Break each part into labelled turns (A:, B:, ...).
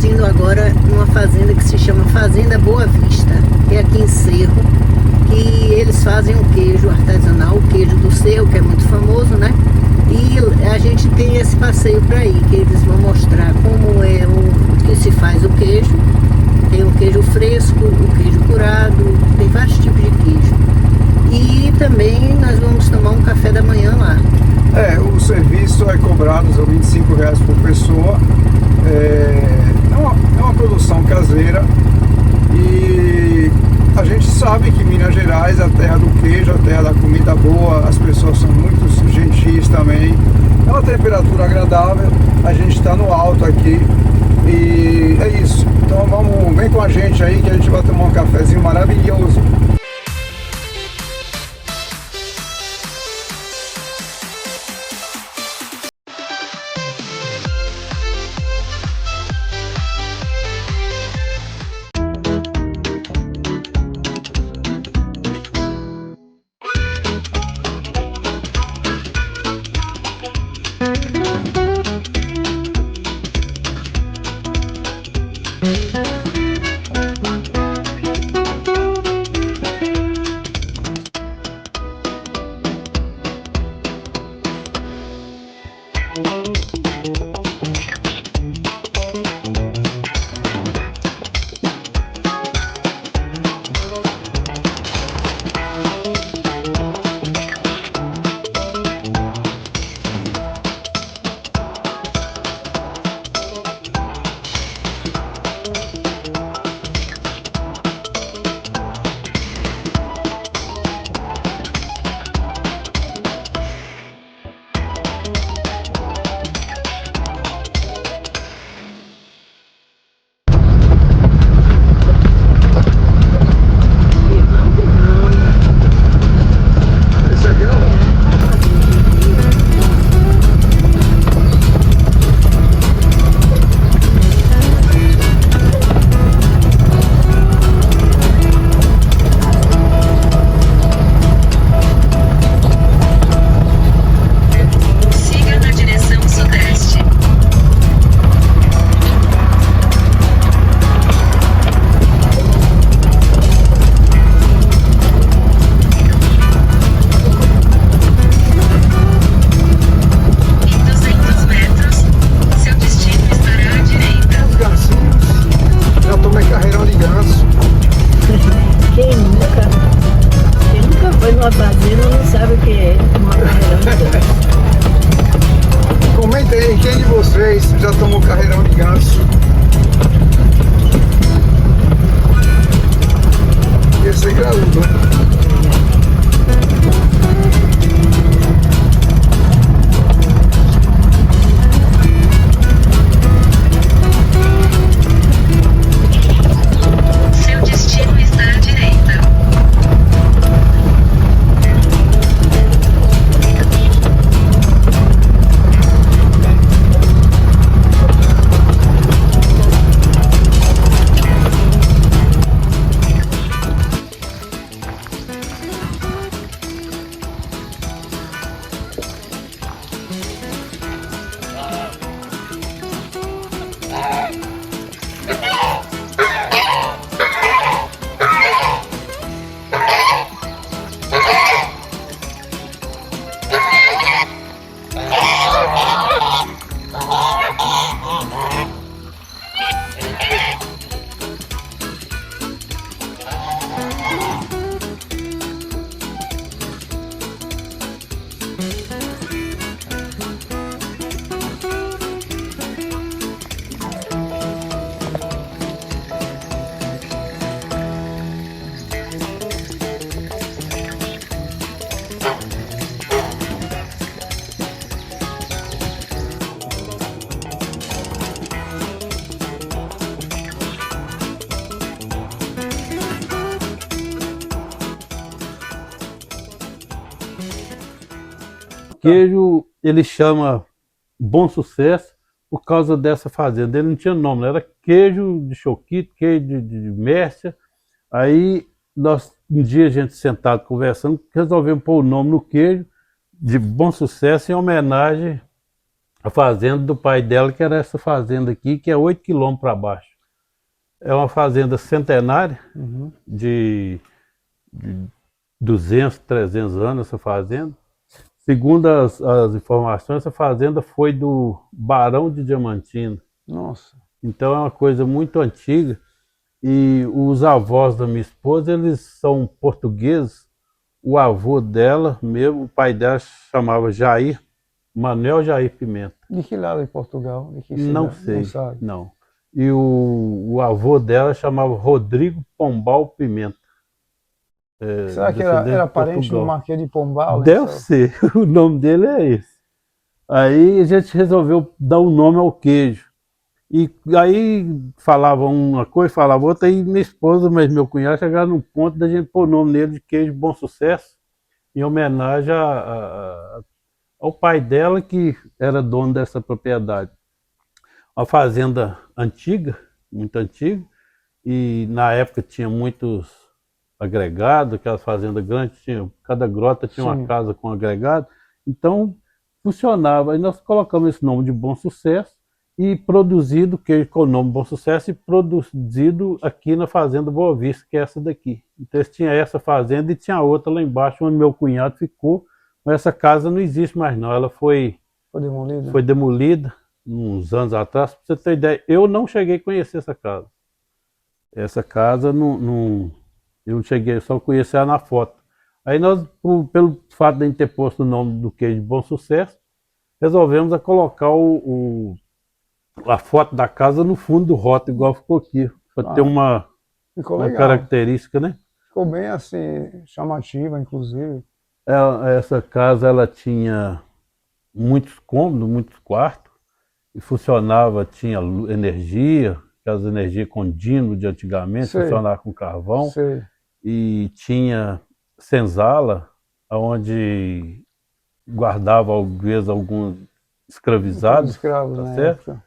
A: estamos indo agora numa fazenda que se chama Fazenda Boa Vista, que é aqui em Cerro, que eles fazem um queijo artesanal, o queijo do Cerro, que é muito famoso, né? E a gente tem esse passeio para ir, que eles vão mostrar como é o que se faz o queijo. Tem o queijo fresco, o queijo curado, tem vários tipos de queijo. E também nós vamos tomar um café da manhã lá.
B: O serviço é cobrado R$ 25 por pessoa. É uma produção caseira e a gente sabe que Minas Gerais é a terra do queijo, a terra da comida boa, as pessoas são muito gentis também. É uma temperatura agradável, a gente está no alto aqui e é isso. Então vem com a gente aí que a gente vai tomar um cafezinho maravilhoso. Comentem aí, quem de vocês já tomou carreirão de ganso? Esse é graúdo.
C: Seu destino está à direita.
D: Queijo, ele chama Bom Sucesso por causa dessa fazenda. Ele não tinha nome, era queijo de Choquito, queijo de Mércia. Aí, um dia a gente sentado conversando, resolvemos pôr o nome no queijo de Bom Sucesso em homenagem a fazenda do pai dela, que era essa fazenda aqui, que é 8 quilômetros para baixo. É uma fazenda centenária, de 200, 300 anos essa fazenda. Segundo as informações, essa fazenda foi do Barão de Diamantina.
B: Nossa.
D: Então é uma coisa muito antiga. E os avós da minha esposa, eles são portugueses. O avô dela, mesmo, o pai dela chamava Jair, Manuel Jair Pimenta.
B: De que lado de Portugal? De que
D: Não
B: cidade?
D: sei,
B: Não sabe.
D: não. E o avô dela chamava Rodrigo Pombal Pimenta.
B: Será que
D: descendente
B: era
D: de
B: parente do
D: Portugal.
B: Marquês de Pombal?
D: Deve
B: Então?
D: ser, o nome dele é esse. Aí a gente resolveu dar um nome ao queijo. E aí falava uma coisa, falava outra, aí minha esposa, mas meu cunhado chegaram no ponto da gente pôr o nome nele de Queijo Bom Sucesso, em homenagem ao pai dela, que era dono dessa propriedade. Uma fazenda antiga, muito antiga, e na época tinha muitos agregados, aquelas fazendas grandes, cada grota tinha uma casa com agregado, então funcionava. Aí nós colocamos esse nome de Bom Sucesso, e produzido, queijo com o nome Bom Sucesso, e produzido aqui na fazenda Boa Vista, que é essa daqui. Então tinha essa fazenda e tinha outra lá embaixo, onde meu cunhado ficou, mas essa casa não existe mais não, ela foi
B: demolida?
D: Foi demolida uns anos atrás. Para você ter ideia, eu não cheguei a conhecer essa casa. Essa casa eu não cheguei, eu só conheci ela na foto. Aí nós, pelo fato de a gente ter posto o nome do queijo Bom Sucesso, resolvemos colocar a foto da casa no fundo do rótulo, igual ficou aqui, para ter uma característica, né?
B: Ficou bem assim, chamativa, inclusive.
D: Essa casa, ela tinha muitos cômodos, muitos quartos, e funcionava, tinha energia, aquelas energias contínuas de antigamente, funcionava com carvão, e tinha senzala, onde guardava, às vezes, alguns escravizados,
B: escravos,
D: tá
B: né?
D: certo?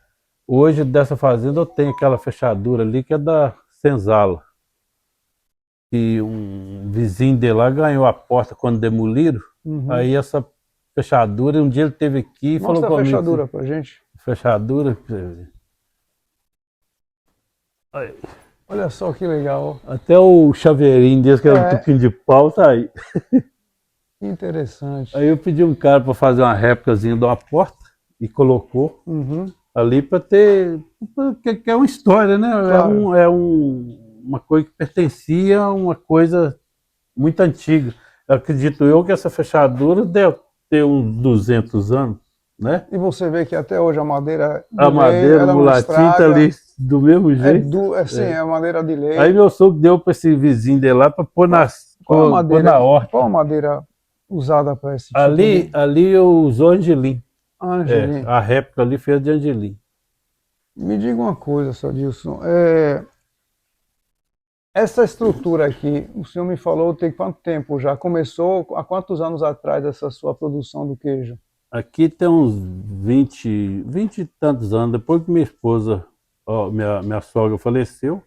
D: Hoje, dessa fazenda, eu tenho aquela fechadura ali, que é da senzala. E um vizinho de lá ganhou a porta quando demoliram. Aí essa fechadura, um dia ele esteve aqui e falou comigo.
B: Mostra a fechadura pra gente.
D: Fechadura.
B: Aí. Olha só que legal.
D: Até o chaveirinho desse, que era um tuquinho de pau, tá aí.
B: Interessante.
D: Aí eu pedi um cara para fazer uma réplicazinha de uma porta e colocou ali para ter... que é uma história, né? Claro. Uma coisa que pertencia a uma coisa muito antiga. Eu acredito eu que essa fechadura deve ter uns 200 anos, né?
B: E você vê que até hoje a madeira
D: de madeira mulatinha tá ali do mesmo jeito.
B: É a madeira de lei.
D: Aí meu sogro deu para esse vizinho de lá para pôr na horta.
B: Qual a madeira usada para esse tipo
D: ali eu usou angelim.
B: Angelim.
D: A réplica ali fez de angelim.
B: Me diga uma coisa, seu Dilson. Essa estrutura aqui, o senhor me falou, tem quanto tempo já? Começou há quantos anos atrás essa sua produção do queijo?
D: Aqui tem uns 20 e tantos anos, depois que minha esposa, minha sogra faleceu,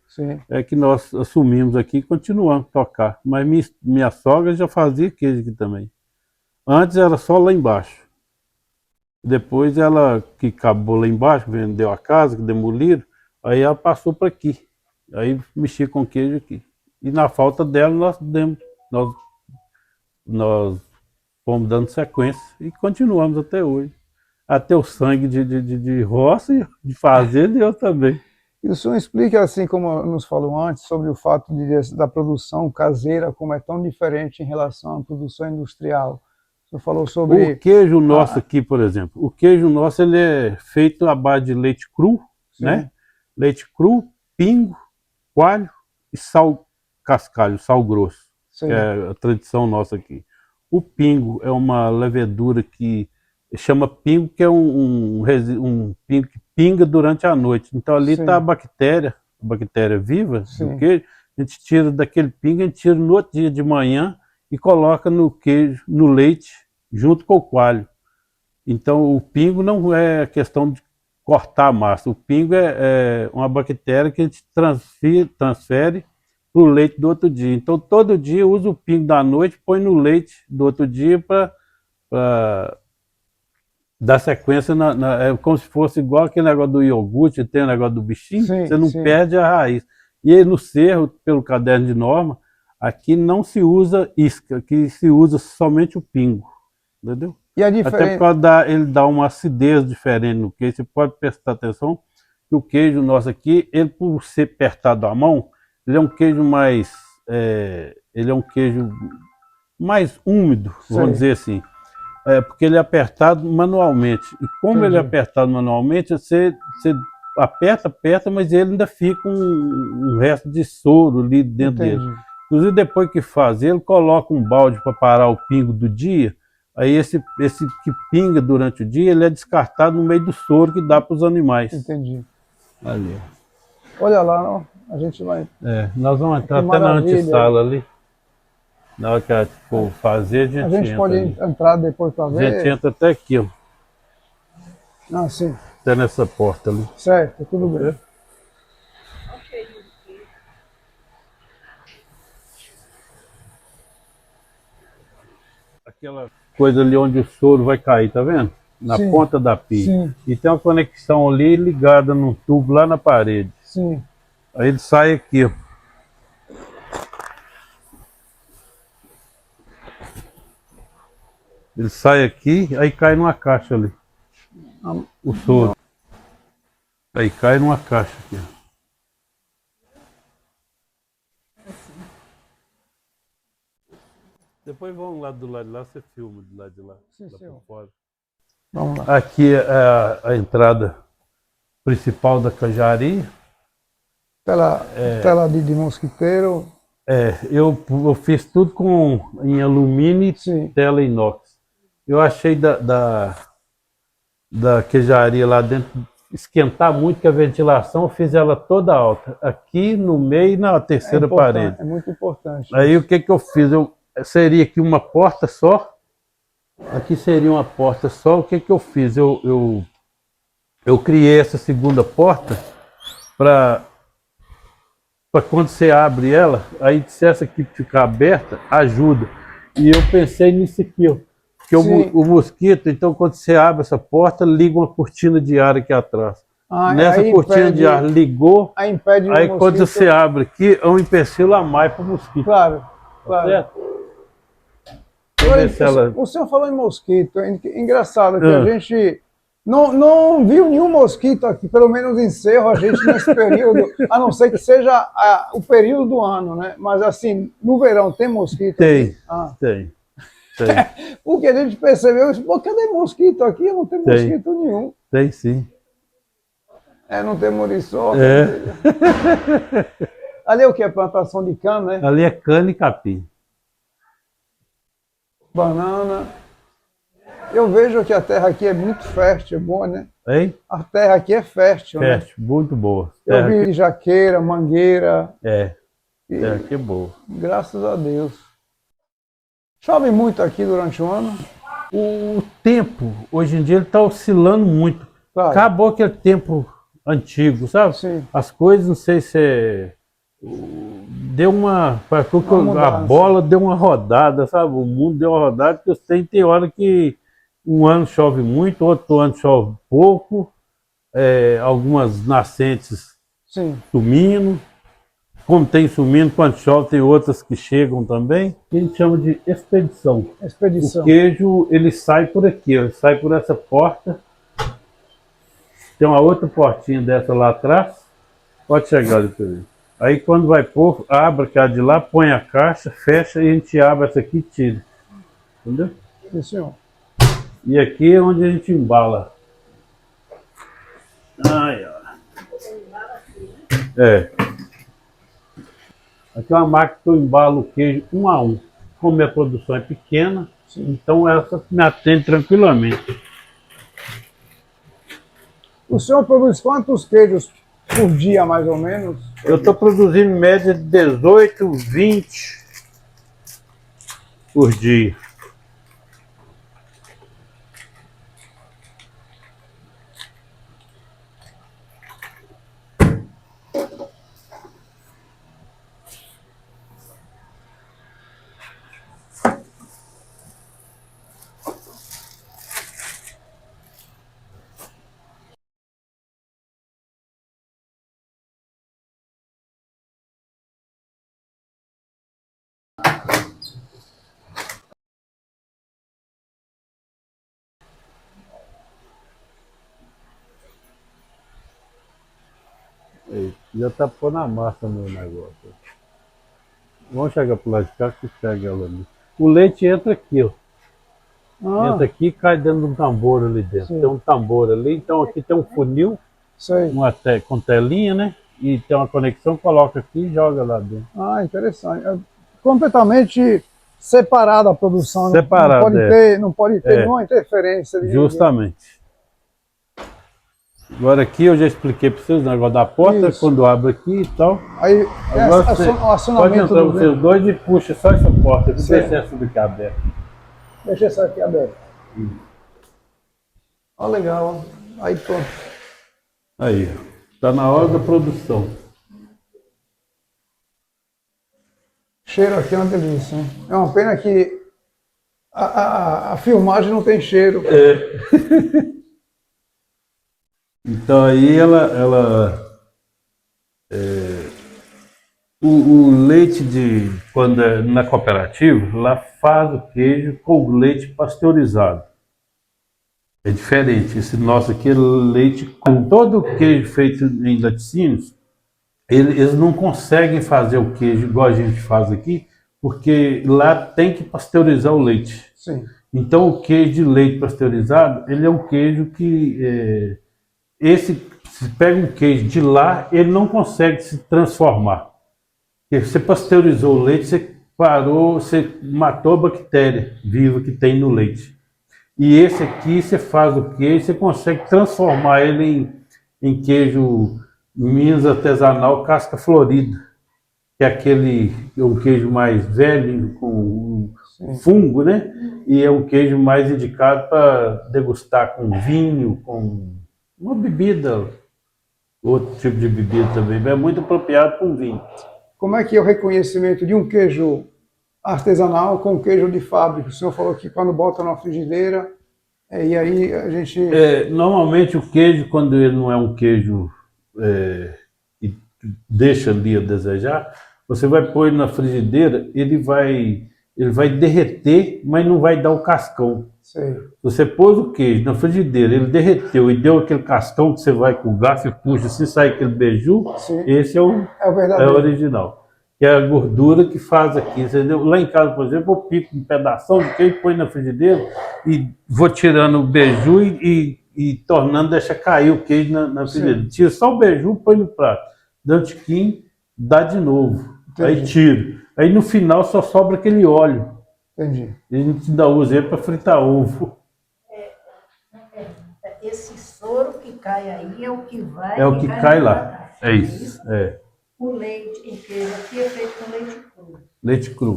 D: é que nós assumimos aqui e continuamos a tocar. Mas minha sogra já fazia queijo aqui também. Antes era só lá embaixo. Depois ela, que acabou lá embaixo, vendeu a casa, que demoliram, aí ela passou para aqui. Aí mexia com queijo aqui. E na falta dela, nós fomos dando sequência e continuamos até hoje. Até o sangue de roça e de fazenda e eu também.
B: E o senhor explica, assim como nos falou antes, sobre o fato da produção caseira, como é tão diferente em relação à produção industrial. O senhor falou sobre...
D: O queijo nosso aqui, por exemplo, o queijo nosso ele é feito à base de leite cru, né? Leite cru, pingo, coalho e sal cascalho, sal grosso, que é a tradição nossa aqui. O pingo é uma levedura que chama pingo, que é um pingo que pinga durante a noite. Então ali está a bactéria viva do queijo. A gente tira daquele pingo, a gente tira no outro dia de manhã e coloca no queijo, no leite, junto com o coalho. Então o pingo não é questão de cortar a massa. O pingo é uma bactéria que a gente transfere para o leite do outro dia. Então todo dia usa o pingo da noite, põe no leite do outro dia para dá sequência, é como se fosse igual aquele negócio do iogurte, tem o negócio do bichinho,
B: Sim,
D: você não
B: sim.
D: perde a raiz. E aí no cerro, pelo caderno de norma, aqui não se usa isca, aqui se usa somente o pingo, entendeu?
B: E a
D: Até
B: diferença...
D: porque ele dá uma acidez diferente no queijo, você pode prestar atenção que o queijo nosso aqui, ele por ser apertado à mão, ele é um queijo mais, ele é um queijo mais úmido, vamos
B: Sei.
D: dizer assim. Porque ele é apertado manualmente. E como ele é
B: Entendi.
D: apertado manualmente, você aperta, mas ele ainda fica um resto de soro ali dentro dele.
B: Entendi.
D: Inclusive, depois que faz, ele coloca um balde para parar o pingo do dia. Aí esse que pinga durante o dia, ele é descartado no meio do soro que dá para os animais.
B: Entendi.
D: Ali.
B: Olha lá, ó, a gente vai...
D: Nós vamos entrar
B: Que
D: até na
B: maravilha.
D: antessala ali. Na hora que a gente for fazer, a gente
B: A gente
D: entra
B: pode
D: ali.
B: entrar depois para
D: A gente
B: ver?
D: entra até aqui, ó.
B: Ah, sim.
D: Até nessa porta ali.
B: Certo, tudo bem.
D: Aquela coisa ali onde o soro vai cair, tá vendo? Na
B: Sim.
D: ponta da pia.
B: Sim.
D: E tem uma conexão ali ligada num tubo lá na parede.
B: Sim.
D: Aí ele sai aqui, ó. Ele sai aqui, aí cai numa caixa ali. O soro. Aí cai numa caixa aqui, ó. Depois vamos lá do lado de lá, você filma do lado de lá.
B: Sim,
D: lá
B: senhor.
D: por fora.
B: Vamos lá.
D: Aqui é a entrada principal da cajaria.
B: Tela de mosquiteiro.
D: Eu fiz tudo em alumínio e
B: Sim.
D: tela inox. Eu achei da queijaria lá dentro esquentar muito, que a ventilação eu fiz ela toda alta. Aqui no meio e na terceira parede.
B: É muito importante.
D: Aí o que eu fiz? Seria aqui uma porta só. Aqui seria uma porta só. O que eu fiz? Eu criei essa segunda porta para quando você abre ela, aí se essa aqui ficar aberta, ajuda. E eu pensei nisso aqui, ó. Porque o mosquito, então quando você abre essa porta, liga uma cortina de ar aqui atrás. Nessa cortina de ar ligou,
B: aí impede
D: aí
B: o
D: quando
B: mosquito.
D: você abre aqui, é um empecilho a mais para o mosquito.
B: Claro, claro.
D: Certo? Vamos ver se ela...
B: O senhor falou em mosquito, é engraçado que a gente não viu nenhum mosquito aqui, pelo menos em Cerro, a gente nesse período, a não ser que seja o período do ano, né? Mas assim, no verão tem mosquito?
D: Tem,
B: aqui?
D: tem.
B: Porque a gente percebeu, pô, cadê mosquito aqui? Não tem mosquito nenhum.
D: Tem sim.
B: Não tem muriçoca.
D: É.
B: Ali é o que? É plantação de cana, né?
D: Ali é cana e capim.
B: Banana. Eu vejo que a terra aqui é muito fértil, é boa, né?
D: Hein?
B: A terra aqui é fértil, né?
D: Fértil, muito boa.
B: Eu vi jaqueira, mangueira.
D: Terra aqui é boa.
B: Graças a Deus. Chove muito aqui durante o ano?
D: O tempo, hoje em dia, ele está oscilando muito.
B: Claro.
D: Acabou aquele tempo antigo, sabe?
B: Sim.
D: As coisas, não sei se deu parece que a
B: mudança.
D: bola deu uma rodada, sabe? O mundo deu uma rodada, porque tem hora que um ano chove muito, outro ano chove pouco, algumas nascentes
B: Sim.
D: sumindo. Como tem sumindo, quando chove, tem outras que chegam também. Que a gente chama de expedição.
B: Expedição.
D: O queijo, ele sai por aqui, ó, ele sai por essa porta. Tem uma outra portinha dessa lá atrás. Pode chegar ali para ver. Aí quando vai pôr, abre aquela de lá, põe a caixa, fecha e a gente abre essa aqui e tira. Entendeu?
B: Sim, senhor.
D: E aqui é onde a gente embala. Ai, ó. Aqui é uma máquina que eu embalo o queijo 1 a 1. Como a produção é pequena, então essa me atende tranquilamente.
B: O senhor produz quantos queijos por dia, mais ou menos?
D: Eu estou produzindo em média de 18, 20 por dia. Aí, já tá pondo a massa no negócio. Vamos chegar pro lado de cá que pega ela ali. O leite entra aqui, ó. Entra aqui e cai dentro de um tambor ali dentro.
B: Sim.
D: Tem um tambor ali, então aqui tem um funil
B: Sei.
D: com telinha, né? E tem uma conexão, coloca aqui e joga lá dentro.
B: Ah, interessante. É completamente separada a produção.
D: Separada,
B: não pode ter
D: É.
B: nenhuma interferência. De ninguém.
D: Justamente. Agora aqui eu já expliquei para vocês o negócio da porta,
B: Isso.
D: quando abre aqui e tal.
B: Aí,
D: Agora
B: o
D: pode
B: acionamento
D: entrar
B: do
D: vocês dois e puxa só essa porta, não
B: Certo.
D: deixa essa daqui aberta.
B: Deixa essa aqui aberta. Ó, legal. Ó. Aí pronto.
D: Aí, ó. Tá na hora da produção.
B: Cheiro aqui é uma delícia. Hein? É uma pena que a filmagem não tem cheiro.
D: Então aí o leite quando é na cooperativa, lá faz o queijo com leite pasteurizado. É diferente. Esse nosso aqui é leite com todo o queijo feito em laticínios. Eles não conseguem fazer o queijo igual a gente faz aqui, porque lá tem que pasteurizar o leite.
B: Sim.
D: Então o queijo de leite pasteurizado, ele é um queijo que se pega um queijo de lá, ele não consegue se transformar. Porque você pasteurizou o leite, você matou a bactéria viva que tem no leite. E esse aqui, você faz o queijo, você consegue transformar ele em queijo Minas artesanal casca florida, que é um queijo mais velho, com fungo, né? E é um queijo mais indicado para degustar com vinho, com uma bebida, outro tipo de bebida também, mas é muito apropriado com vinho.
B: Como é que é o reconhecimento de um queijo artesanal com queijo de fábrica? O senhor falou que quando bota na frigideira, e aí a gente...
D: Normalmente o queijo, quando ele não é um queijo que deixa ali a desejar, você vai pôr ele na frigideira, ele vai derreter, mas não vai dar o cascão.
B: Sei.
D: Você pôs o queijo na frigideira, ele derreteu e deu aquele cascão que você vai com o garfo e puxa, se sai aquele beiju,
B: Sim.
D: esse é o
B: verdadeiro.
D: original. Que é a gordura que faz aqui, entendeu? Lá em casa, por exemplo, eu pico um pedação de queijo, põe na frigideira e vou tirando o beiju e tornando, deixa cair o queijo na frigideira. Tira só o beiju, põe no prato. Dá um tiquinho, dá de novo.
B: Entendi.
D: Aí tiro. Aí no final só sobra aquele óleo.
B: Entendi.
D: E a gente ainda usa ele para fritar ovo.
A: Esse soro que cai aí é o que vai...
D: É o que cai lá. É isso.
A: O leite, o queijo aqui é feito com leite cru.
D: Leite cru.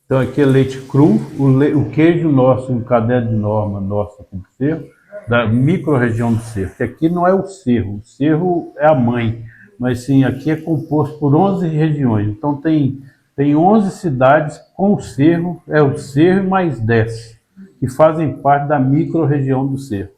D: Então aqui é leite cru, o queijo nosso, um caderno de norma nosso aqui do Cerro, da micro-região do Cerro, que aqui não é o Cerro é a mãe, mas sim, aqui é composto por 11 regiões, então tem 11 cidades com o Cerro e mais 10, que fazem parte da micro-região do Cerro,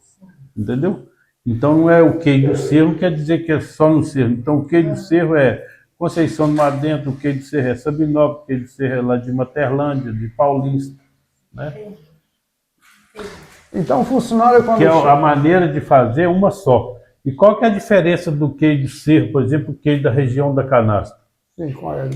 D: entendeu? Então não é o queijo do Cerro, não quer dizer que é só no Cerro. Então o queijo do Cerro é Conceição do Mar Dentro, o queijo do Cerro é Sabinópolis, o queijo do Cerro é lá de Materlândia, de Paulista. Né?
B: Então o funcionário quando...
D: Que é a maneira de fazer uma só. E qual que é a diferença do queijo do Cerro, por exemplo, o queijo da região da Canastra?
B: Sim, qual é?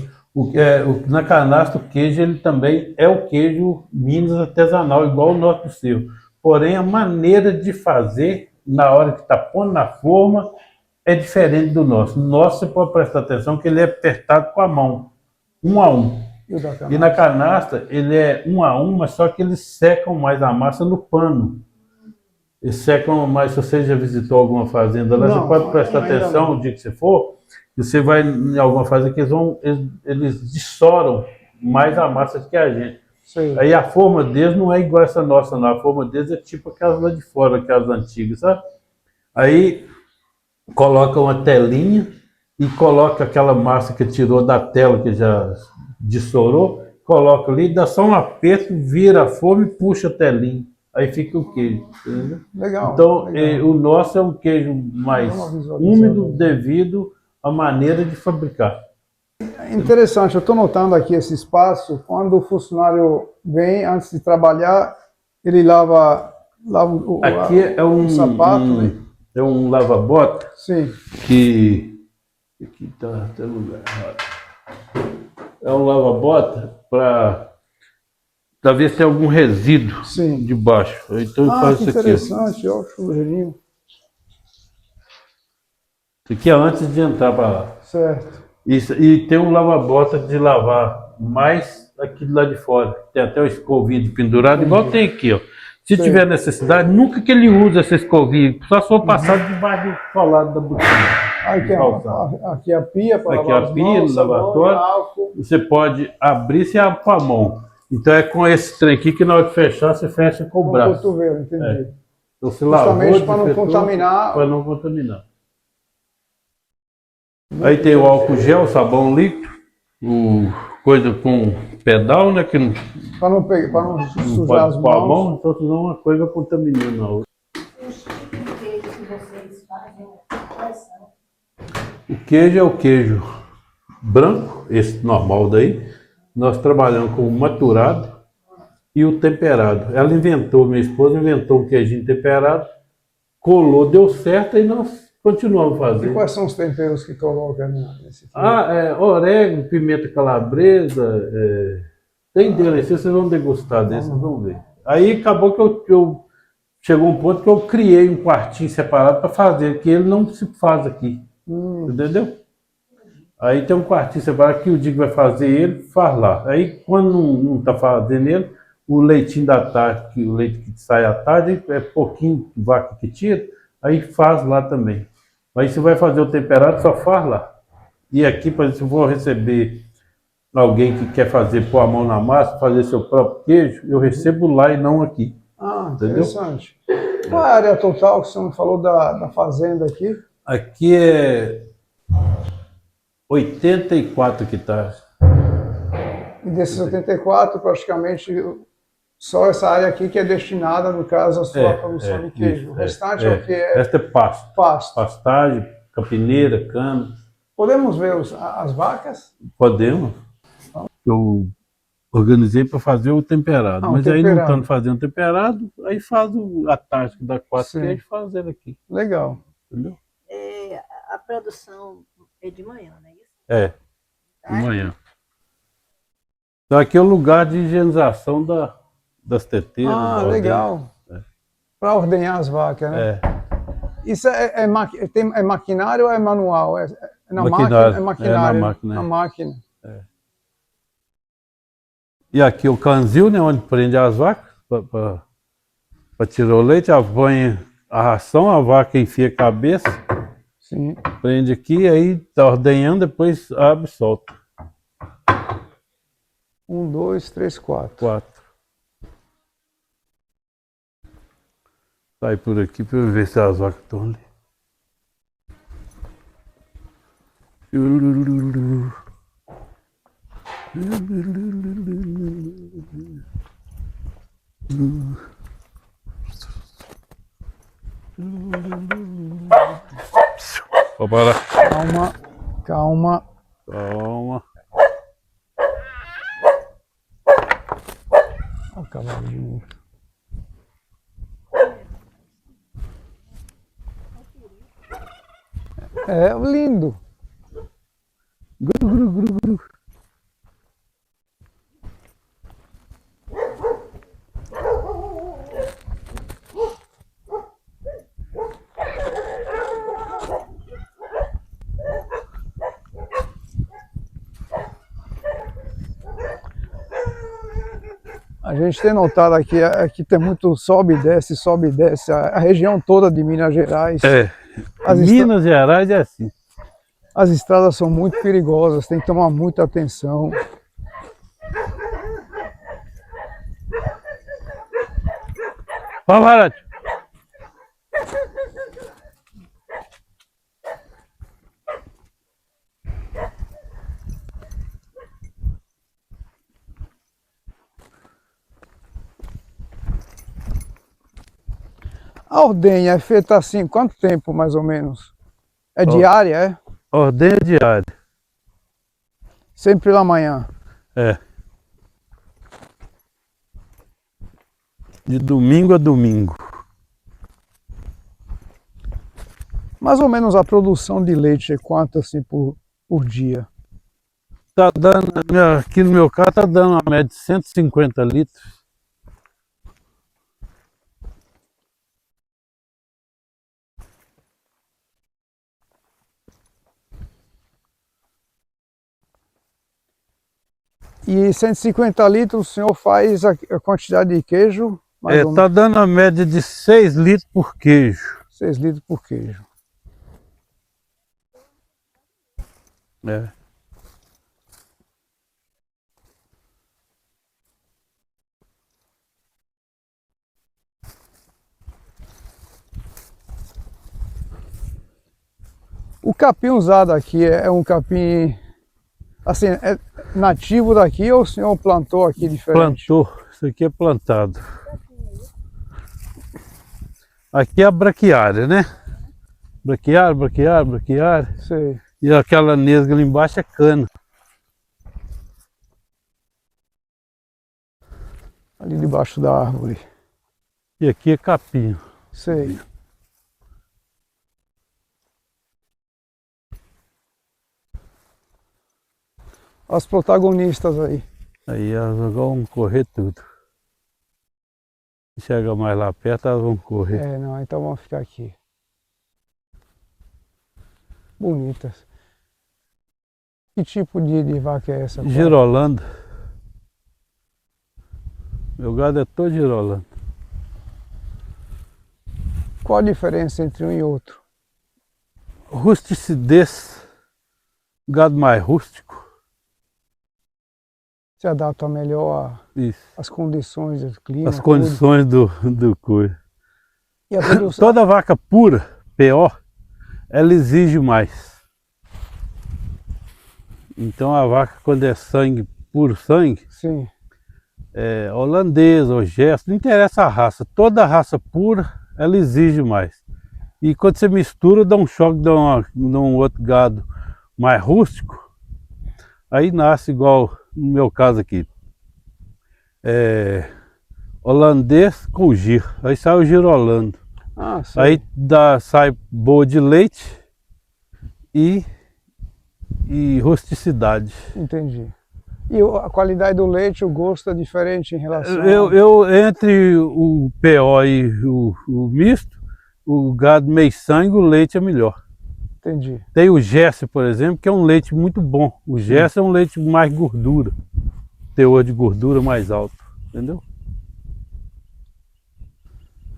D: Na Canastra o queijo ele também é o queijo Minas artesanal, igual o nosso do Cerro. Porém a maneira de fazer na hora que está pondo na forma, é diferente do nosso. O nosso, você pode prestar atenção que ele é apertado com a mão, um a um. E na canastra, ele é um a um, mas só que eles secam mais a massa no pano. Eles secam mais, se você já visitou alguma fazenda lá, você pode prestar atenção o dia que você for, você vai em alguma fazenda que eles dessoram mais a massa que a gente.
B: Sim.
D: Aí a forma deles não é igual essa nossa, não. A forma deles é tipo aquelas lá de fora, aquelas antigas, sabe? Aí coloca uma telinha e coloca aquela massa que tirou da tela, que já dessorou, coloca ali, dá só um aperto, vira a forma e puxa a telinha. Aí fica o queijo. Entendeu?
B: Legal.
D: Então,
B: legal.
D: O nosso é um queijo mais úmido devido à maneira de fabricar.
B: Interessante, eu estou notando aqui esse espaço, quando o funcionário vem, antes de trabalhar, ele lava
D: Aqui é um
B: sapato, né?
D: É um lava-bota
B: Sim.
D: que Aqui tá lugar errado. É um lava-bota para ver se tem algum resíduo
B: Sim.
D: debaixo. Então eu faço
B: Que
D: isso aqui.
B: interessante, ó, chuveirinho.
D: Isso aqui é antes de entrar para lá.
B: Certo.
D: Isso, e tem um lava-bota de lavar mais aqui do lado de fora. Tem até o escovinho de pendurado, igual tem aqui, ó. Se
B: Sei.
D: tiver necessidade, nunca que ele usa essa escovinha, só se for passar debaixo do solado da botina.
B: Aqui é a pia para
D: Aqui
B: lavar
D: a
B: as
D: pia,
B: mãos, sabão,
D: lavatório.
B: álcool.
D: Você pode abrir e abre com a mão. Então é com esse trem aqui que na hora de fechar, você fecha com o
B: Com o
D: braço.
B: cotovelo, entendi.
D: É. Então você lavou,
B: Justamente para não
D: desinfetou,
B: contaminar.
D: para não contaminar. Aí tem o álcool gel, sabão líquido, coisa com pedal, né? Que não,
B: Para não
D: não
B: sujar
D: pode
B: as
D: pôr a
B: mãos.
D: mão, então senão uma coisa contaminando a outra. O queijo é o queijo branco, esse normal daí. Nós trabalhamos com o maturado e o temperado. Ela inventou, minha esposa inventou o queijinho temperado, colou, deu certo e nós continuamos
B: E
D: fazendo.
B: quais são os temperos que coloca nesse filme?
D: Orégano, pimenta calabresa, tem dele, vocês vão degustar desse, vocês vão ver. Aí acabou que eu chegou um ponto que eu criei um quartinho separado para fazer, que ele não se faz aqui, entendeu? Aí tem um quartinho separado que o dia que vai fazer ele, faz lá. Aí quando não está fazendo ele, o leitinho da tarde, que o leite que sai à tarde, é pouquinho vaca que tira, aí faz lá também. Aí você vai fazer o temperado, só faz lá. E aqui, por exemplo, se eu vou receber alguém que quer pôr a mão na massa, fazer seu próprio queijo, eu recebo lá e não aqui. Entendeu?
B: Interessante. Qual é a área total que você me falou da fazenda aqui?
D: Aqui é 84 hectares.
B: E desses 84, praticamente, só essa área aqui que é destinada, no caso, à sua produção de queijo.
D: Isso,
B: O restante é o que?
D: Esta é pasto.
B: Pasto.
D: Pastagem, capineira, cana.
B: Podemos ver as vacas?
D: Podemos. Eu organizei para fazer o temperado. Mas aí não estando fazendo temperado, aí faz a tática da 4 queijos fazendo aqui.
B: Legal.
D: Entendeu?
A: A produção é de manhã, não é isso?
D: É, de manhã. Então aqui é o lugar de higienização das teteiras.
B: Legal. Para ordenhar as vacas, né? Isso é maquinário ou é manual? É na máquina? É maquinário. Na máquina.
D: E aqui o canzil, né, onde prende as vacas, para tirar o leite, põe a ração, a vaca enfia a cabeça,
B: Sim.
D: Prende aqui, aí tá ordenhando, depois abre e solta.
B: 1, 2, 3, 4.
D: 4. Sai por aqui para eu ver se as vacas estão ali. Para.
B: Calma, calma.
D: Calma.
B: Olha o cavalinho. É lindo.
D: Gru, gru, gru, gru.
B: A gente tem notado aqui tem muito sobe e desce, a região toda de Minas Gerais.
D: Minas Gerais é assim.
B: As estradas são muito perigosas, tem que tomar muita atenção.
D: Vamos, Barato.
B: A ordenha é feita assim, quanto tempo mais ou menos? É diária, é?
D: Ordenha diária.
B: Sempre pela manhã?
D: É. De domingo a domingo.
B: Mais ou menos a produção de leite é quanto assim por dia?
D: Tá dando, aqui no meu caso tá dando uma média de 150 litros.
B: E 150 litros o senhor faz a quantidade de queijo? Mais ou
D: Tá dando a média de 6 litros por queijo.
B: 6 litros por queijo.
D: É.
B: O capim usado aqui é um capim, assim, é nativo daqui ou o senhor plantou aqui diferente?
D: Plantou, isso aqui é plantado. Aqui é a braquiária, né? Braquiária.
B: Sei.
D: E aquela nesga ali embaixo é cana.
B: Ali debaixo da árvore.
D: E aqui é capim.
B: Sei. Os protagonistas aí.
D: Aí elas vão correr tudo. Se chega mais lá perto, elas vão correr.
B: É, não, então vamos ficar aqui. Bonitas. Que tipo de vaca é essa?
D: Girolando. Meu gado é todo girolando.
B: Qual a diferença entre um e outro?
D: Rusticidez. Gado mais rústico.
B: Se adapta melhor
D: Isso.
B: às condições do clima.
D: As condições do coisa.
B: E a produção.
D: Toda vaca pura, PO, ela exige mais. Então a vaca, quando é sangue, puro sangue,
B: Sim.
D: é holandesa ou gesto, não interessa a raça. Toda raça pura, ela exige mais. E quando você mistura, dá um choque de um outro gado mais rústico, aí nasce igual no meu caso aqui. Holandês com giro. Aí sai o girolando.
B: Ah, sim.
D: Aí sai boa de leite e rusticidade.
B: Entendi. E a qualidade do leite, o gosto é diferente em relação
D: Entre o PO e o misto, o gado meio sangue, o leite é melhor.
B: Entendi.
D: Tem o Gerse, por exemplo, que é um leite muito bom. O Gerse é um leite mais gordura, teor de gordura mais alto, entendeu?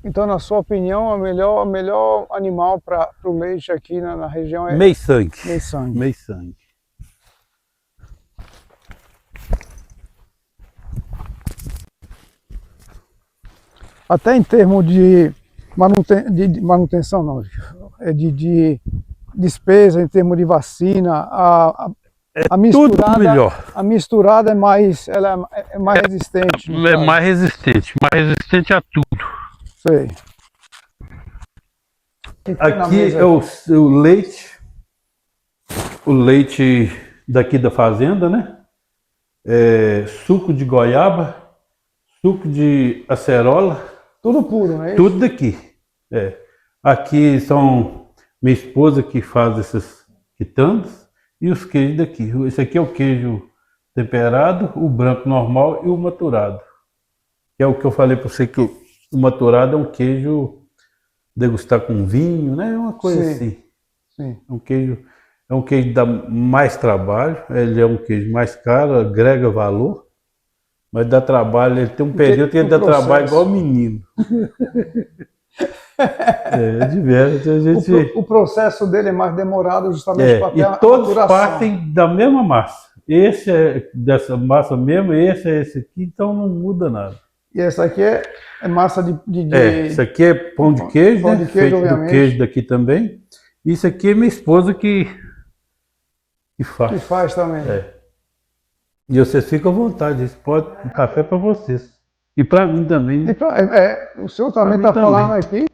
B: Então, na sua opinião, o melhor animal para o leite aqui na região é
D: Meio sangue.
B: meio sangue.
D: Meio sangue.
B: Até em termos de manutenção, não, de despesa, em termos de vacina, a misturada,
D: Tudo melhor.
B: a misturada ela é mais resistente. no
D: É
B: caso.
D: mais resistente a tudo.
B: Sei.
D: Aqui é o leite daqui da fazenda, né? Suco de goiaba, suco de acerola,
B: Tudo puro, não é isso?
D: tudo daqui. Aqui são minha esposa que faz esses quitandas e os queijos daqui. Esse aqui é o queijo temperado, o branco normal e o maturado. Que é o que eu falei para você, que o maturado é um queijo degustar com vinho, né? É uma coisa
B: Sim.
D: assim.
B: Sim.
D: É um queijo que dá mais trabalho, ele é um queijo mais caro, agrega valor, mas dá trabalho, ele tem um período que ele dá trabalho igual menino. Diverso. A gente...
B: O processo dele é mais demorado justamente para ter
D: e
B: a
D: todos
B: maturação.
D: partem da mesma massa. Esse é dessa massa mesmo, esse é esse aqui, então não muda nada.
B: E essa aqui é massa de...
D: Isso aqui é pão de queijo,
B: pão
D: né?
B: de queijo,
D: Feito do
B: obviamente.
D: queijo daqui também. Isso aqui é minha esposa que faz.
B: Que faz também.
D: E vocês ficam à vontade, isso pode um café para vocês. E para mim também, né?
B: O senhor também
D: Pra
B: está
D: mim
B: falando aqui.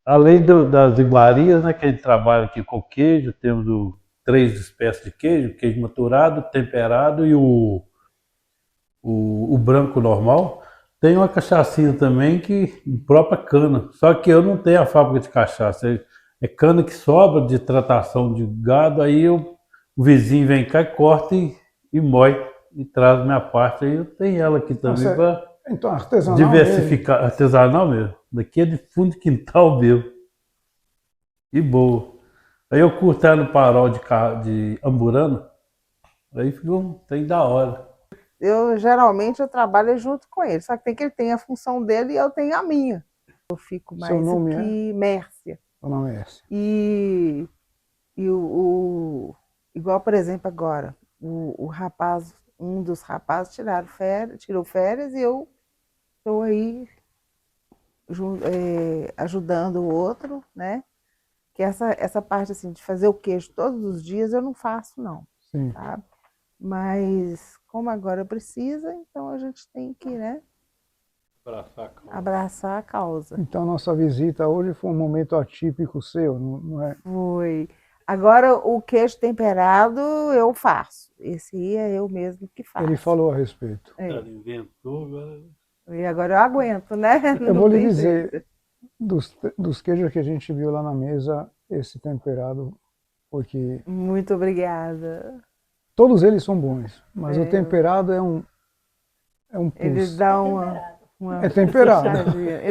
D: Além das iguarias, né, que a gente trabalha aqui com queijo, temos 3 espécies de queijo, queijo maturado, temperado e o branco normal. Tem uma cachaçinha também que própria cana, só que eu não tenho a fábrica de cachaça, é cana que sobra de tratação de gado, aí o vizinho vem cá e corta e moe e traz minha parte, aí eu tenho ela aqui também para
B: Então, artesanal
D: diversificar, artesanal mesmo, daqui é de fundo de quintal mesmo, e boa. Aí eu curto ela no Parol de Amburana, aí fica tem da hora.
E: Eu geralmente eu trabalho junto com ele, só que tem que ele tem a função dele e eu tenho a minha. Eu fico mais
B: Seu nome
E: aqui, Mércia.
B: O nome é esse.
E: E igual, por exemplo, agora, o rapaz, um dos rapazes tirou férias e eu estou aí ajudando o outro, né? Que essa parte assim, de fazer o queijo todos os dias eu não faço, não.
B: Sim.
E: Sabe? Mas como agora precisa, então a gente tem que, né, abraçar a causa.
B: Então, nossa visita hoje foi um momento atípico seu, não é?
E: Foi. Agora, o queijo temperado eu faço. Esse aí é eu mesmo que faço.
B: Ele falou a respeito.
D: Ela inventou, agora...
E: E agora eu aguento, né?
B: Eu vou lhe dizer, dos queijos que a gente viu lá na mesa, esse temperado, porque
E: Muito obrigada.
B: todos eles são bons, mas o temperado é um
E: Ele
B: plus.
E: dá uma
B: É temperado.
E: puxadinha.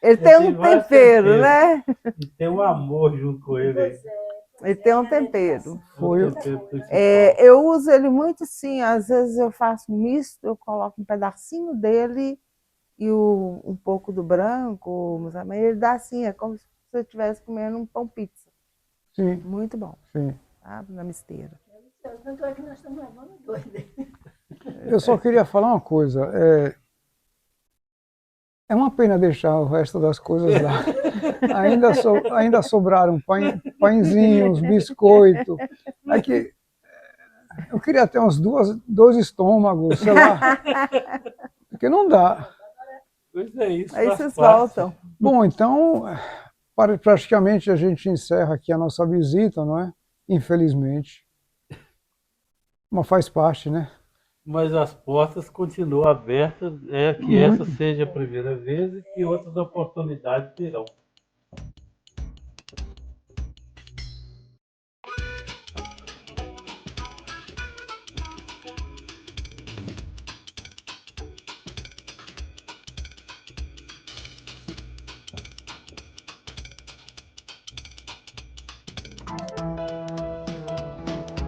E: Ele tem um tempero, né?
D: E tem um amor junto com ele aí.
E: Ele tem um tempero.
B: Foi,
E: Eu uso ele muito assim, às vezes eu faço misto, eu coloco um pedacinho dele e um pouco do branco, mas ele dá assim, é como se você estivesse comendo um pão pizza.
B: sim,
E: Muito bom,
B: sim.
E: sabe? Na misteira.
A: Tanto é que nós estamos levando dois.
B: Eu só queria falar uma coisa. É uma pena deixar o resto das coisas lá. Ainda sobraram pãezinhos, biscoito. É que eu queria ter uns dois estômagos, sei lá. Porque não dá.
D: Pois é isso.
E: Aí vocês voltam.
B: Bom, então, praticamente a gente encerra aqui a nossa visita, não é? Infelizmente. Mas faz parte, né?
D: Mas as portas continuam abertas, que essa seja a primeira vez e que outras oportunidades terão.